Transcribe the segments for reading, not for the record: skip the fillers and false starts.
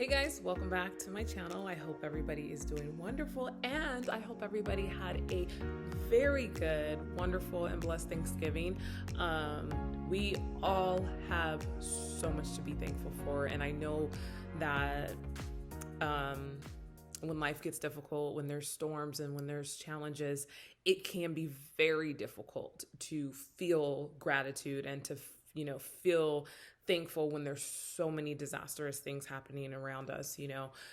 Hey guys, welcome back to my channel. I hope everybody is doing wonderful, and I hope everybody had a very good, wonderful, and blessed Thanksgiving. We all have so much to be thankful for, and I know that when life gets difficult, when there's storms and when there's challenges, it can be very difficult to feel gratitude and to feel thankful when there's so many disastrous things happening around us,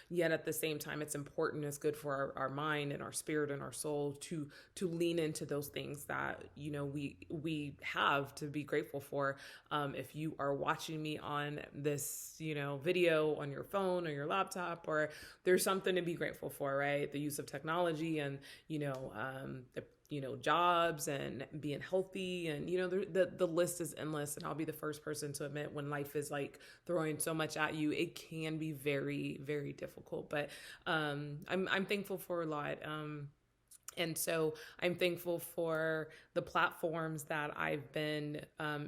yet at the same time, it's important, it's good for our mind and our spirit and our soul to lean into those things that, we have to be grateful for. If you are watching me on this, video on your phone or your laptop, or there's something to be grateful for, right? The use of technology and, jobs and being healthy, and the list is endless. And I'll be the first person to admit, when life is like throwing so much at you, it can be very, very difficult. But I'm thankful for a lot. And so I'm thankful for the platforms that I've been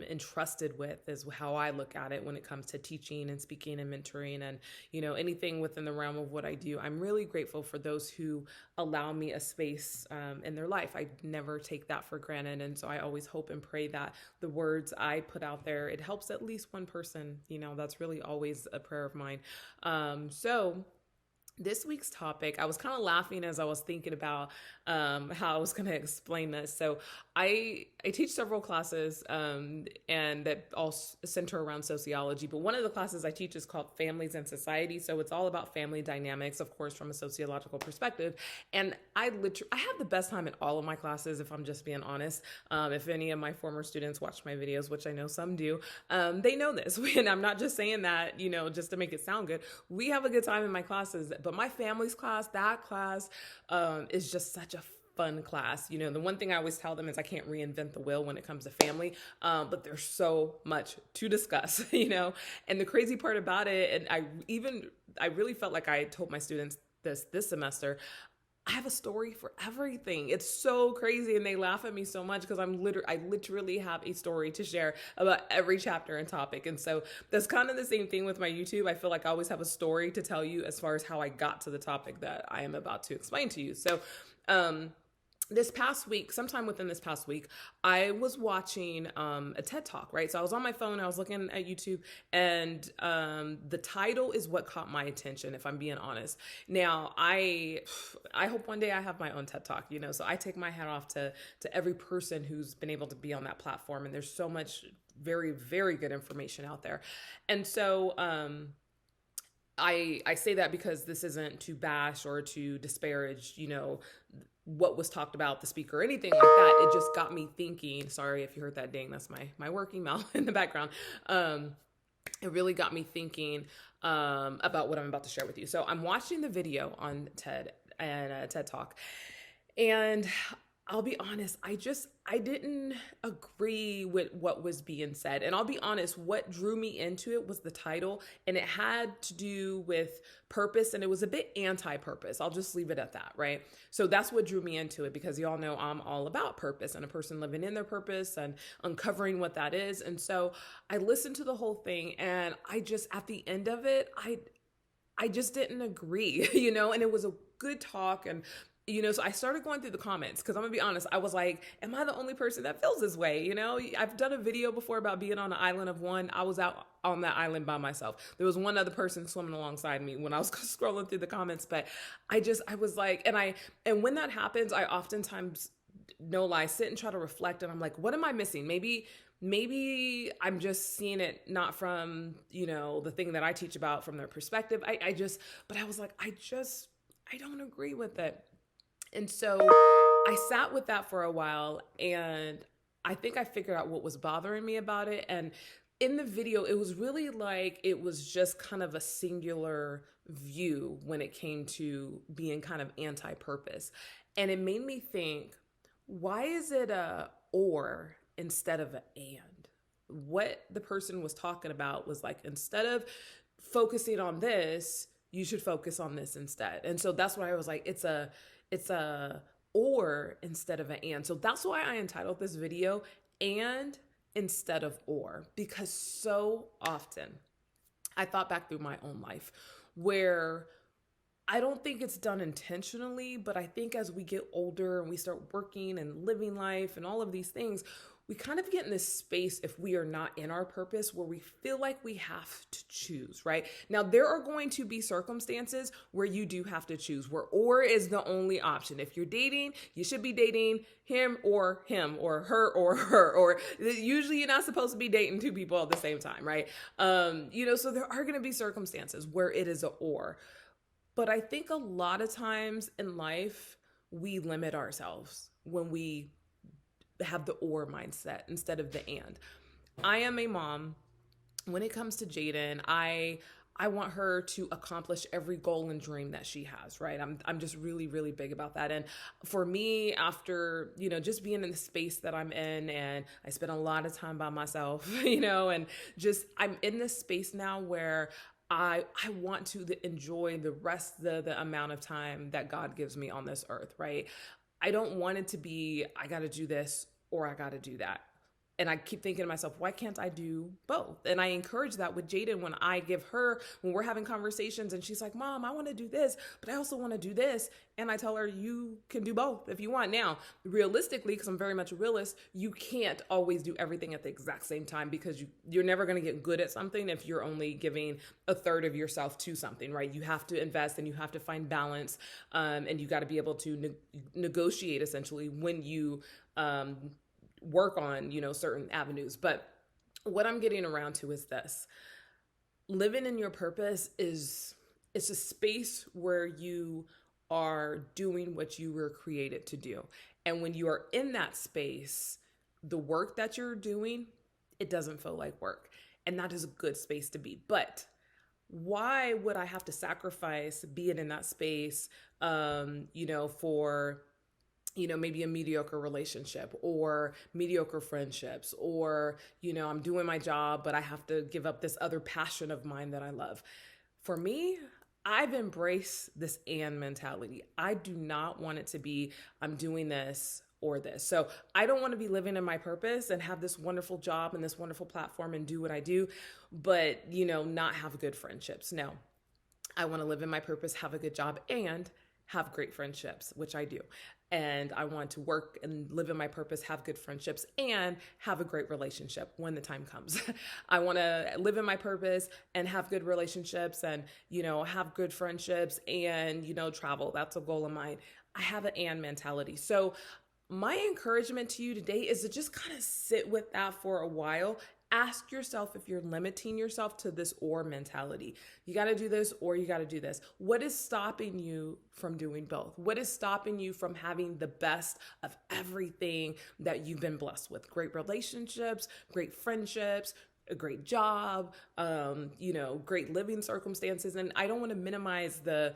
entrusted with, is how I look at it when it comes to teaching and speaking and mentoring and, anything within the realm of what I do. I'm really grateful for those who allow me a space in their life. I never take that for granted. And so I always hope and pray that the words I put out there, it helps at least one person. That's really always a prayer of mine. So this week's topic, I was kind of laughing as I was thinking about how I was going to explain this. So I teach several classes and that all center around sociology. But one of the classes I teach is called Families and Society. So it's all about family dynamics, of course, from a sociological perspective. And I have the best time in all of my classes, if I'm just being honest. If any of my former students watch my videos, which I know some do, they know this. And I'm not just saying that, just to make it sound good. We have a good time in my classes. But my family's class, that class is just such a fun class. The one thing I always tell them is I can't reinvent the wheel when it comes to family, but there's so much to discuss, and the crazy part about it, and I really felt like I told my students this semester, I have a story for everything. It's so crazy, and they laugh at me so much because I literally have a story to share about every chapter and topic. And so that's kind of the same thing with my YouTube. I feel like I always have a story to tell you as far as how I got to the topic that I am about to explain to you. So, this past week, sometime within this past week, I was watching a TED Talk, right? So I was on my phone, I was looking at YouTube, and the title is what caught my attention, if I'm being honest. Now, I hope one day I have my own TED Talk, so I take my hat off to every person who's been able to be on that platform, and there's so much very, very good information out there. And so I say that because this isn't to bash or to disparage, what was talked about, the speaker, or anything like that. It just got me thinking. Sorry if you heard that ding, that's my work email in the background. It really got me thinking about what I'm about to share with you. So I'm watching the video on TED and TED Talk, and I'll be honest, I didn't agree with what was being said. And I'll be honest, what drew me into it was the title, and it had to do with purpose, and it was a bit anti-purpose. I'll just leave it at that, right? So that's what drew me into it, because y'all know I'm all about purpose and a person living in their purpose and uncovering what that is. And so I listened to the whole thing, and at the end of it, I just didn't agree, and it was a good talk. And so I started going through the comments, because I'm gonna be honest, I was like, am I the only person that feels this way? I've done a video before about being on an island of one. I was out on that island by myself. There was one other person swimming alongside me when I was scrolling through the comments, but I was like, and when that happens, I oftentimes, no lie, sit and try to reflect, and I'm like, what am I missing? Maybe I'm just seeing it not from, the thing that I teach about from their perspective. But I was like, I don't agree with it. And so I sat with that for a while, and I think I figured out what was bothering me about it. And in the video, it was really like it was just kind of a singular view when it came to being kind of anti-purpose. And it made me think, why is it a or instead of an and? What the person was talking about was like, instead of focusing on this, you should focus on this instead. And so that's why I was like, it's a or instead of an and. So that's why I entitled this video "And Instead of Or," because so often I thought back through my own life where I don't think it's done intentionally, but I think as we get older and we start working and living life and all of these things, we kind of get in this space, if we are not in our purpose, where we feel like we have to choose, right? Now, there are going to be circumstances where you do have to choose, where or is the only option. If you're dating, you should be dating him or her or her, or usually you're not supposed to be dating two people at the same time, right? So there are going to be circumstances where it is a or. But I think a lot of times in life, we limit ourselves when we have the or mindset instead of the and. I am a mom. When it comes to Jaden, I want her to accomplish every goal and dream that she has, right? I'm just really, really big about that. And for me, after, just being in the space that I'm in, and I spend a lot of time by myself, and just I'm in this space now where I want to enjoy the rest of the amount of time that God gives me on this earth, right? I don't want it to be, I got to do this or I got to do that. And I keep thinking to myself, why can't I do both? And I encourage that with Jaden when we're having conversations and she's like, Mom, I want to do this, but I also want to do this. And I tell her, you can do both if you want. Now, realistically, because I'm very much a realist, you can't always do everything at the exact same time, because you're never going to get good at something if you're only giving a third of yourself to something, right? You have to invest and you have to find balance, and you got to be able to negotiate essentially when you work on, certain avenues. But what I'm getting around to is this: living in your purpose it's a space where you are doing what you were created to do. And when you are in that space, the work that you're doing, it doesn't feel like work. And that is a good space to be. But why would I have to sacrifice being in that space, for maybe a mediocre relationship or mediocre friendships, or, I'm doing my job, but I have to give up this other passion of mine that I love? For me, I've embraced this and mentality. I do not want it to be, I'm doing this or this. So I don't want to be living in my purpose and have this wonderful job and this wonderful platform and do what I do, but, not have good friendships. No, I want to live in my purpose, have a good job, and have great friendships, which I do. And I want to work and live in my purpose, have good friendships, and have a great relationship when the time comes. I want to live in my purpose and have good relationships and, have good friendships and, travel. That's a goal of mine. I have an and mentality. So my encouragement to you today is to just kind of sit with that for a while. Ask yourself if you're limiting yourself to this or mentality. You got to do this or you got to do this. What is stopping you from doing both? What is stopping you from having the best of everything that you've been blessed with? Great relationships, great friendships, a great job, great living circumstances. And I don't want to minimize the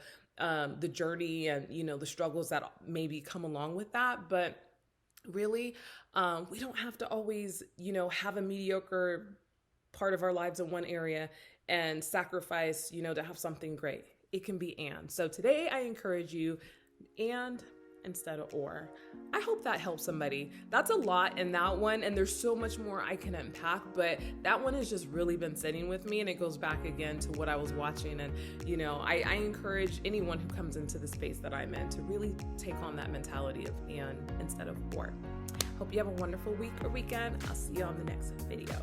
journey and, the struggles that maybe come along with that. But really, we don't have to always, have a mediocre part of our lives in one area and sacrifice, to have something great. It can be and. So today I encourage you and instead of or. I hope that helps somebody. That's a lot in that one, and there's so much more I can unpack, but that one has just really been sitting with me, and it goes back again to what I was watching. And, I encourage anyone who comes into the space that I'm in to really take on that mentality of and instead of or. Hope you have a wonderful week or weekend. I'll see you on the next video.